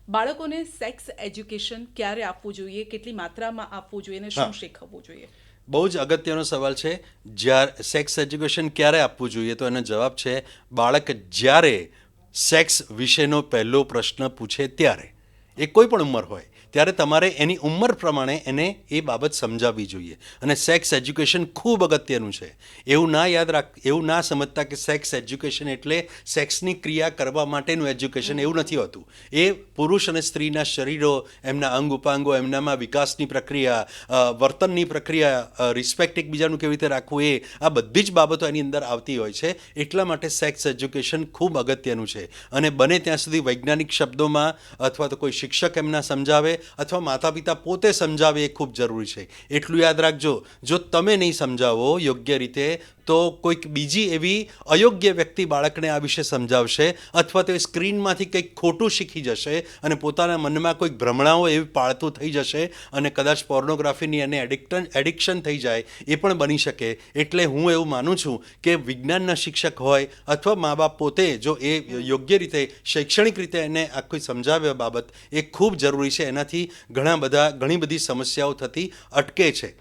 બાળકોને sex education ક્યારે આપવું જોઈએ, કેટલી માત્રામાં આપવું જોઈએ અને શું શીખવવું જોઈએ? બહુ જ અગત્યનો સવાલ છે. જ્યારે સેક્સ એજ્યુકેશન ક્યારે આપવું જોઈએ, તો એનો જવાબ છે બાળક જ્યારે સેક્સ વિશેનો પહેલો પ્રશ્ન પૂછે ત્યારે. એ કોઈ પણ ઉંમર હોય ત્યારે તમારે એની ઉંમર પ્રમાણે એને એ બાબત સમજાવવી જોઈએ. અને સેક્સ એજ્યુકેશન ખૂબ અગત્યનું છે. એવું ના સમજતા કે સેક્સ એજ્યુકેશન એટલે સેક્સની ક્રિયા કરવા માટેનું એજ્યુકેશન. એવું નથી હોતું. એ પુરુષ અને સ્ત્રીના શરીરો, એમના અંગ ઉપાંગો, એમનામાં વિકાસની પ્રક્રિયા, વર્તનની પ્રક્રિયા, રિસ્પેક્ટ એકબીજાનું કેવી રીતે રાખવું, આ બધી જ બાબતો એની અંદર આવતી હોય છે. એટલા માટે સેક્સ એજ્યુકેશન ખૂબ અગત્યનું છે. અને બને ત્યાં સુધી વૈજ્ઞાનિક શબ્દોમાં અથવા તો કોઈ શિક્ષક એમના સમજાવે અથવા માતા પિતા પોતે સમજાવે, એ ખૂબ જરૂરી છે. એટલું યાદ રાખજો, જો તમે નહીં સમજાવો યોગ્ય રીતે તો કોઈક બીજી એવી અયોગ્ય વ્યક્તિ બાળકને આ વિશે સમજાવશે અથવા તો એ સ્ક્રીનમાંથી કંઈક ખોટું શીખી જશે અને પોતાના મનમાં કોઈક ભ્રમણાઓ એવી પાળતું થઈ જશે અને કદાચ પોર્નોગ્રાફીની એને એડિક્શન થઈ જાય, એ પણ બની શકે. એટલે હું એવું માનું છું કે વિજ્ઞાનના શિક્ષક હોય અથવા મા બાપ પોતે જો એ યોગ્ય રીતે શૈક્ષણિક રીતે એને આખી સમજાવે બાબત, એ ખૂબ જરૂરી છે. એનાથી ઘણી બધી સમસ્યાઓ થતી અટકે છે.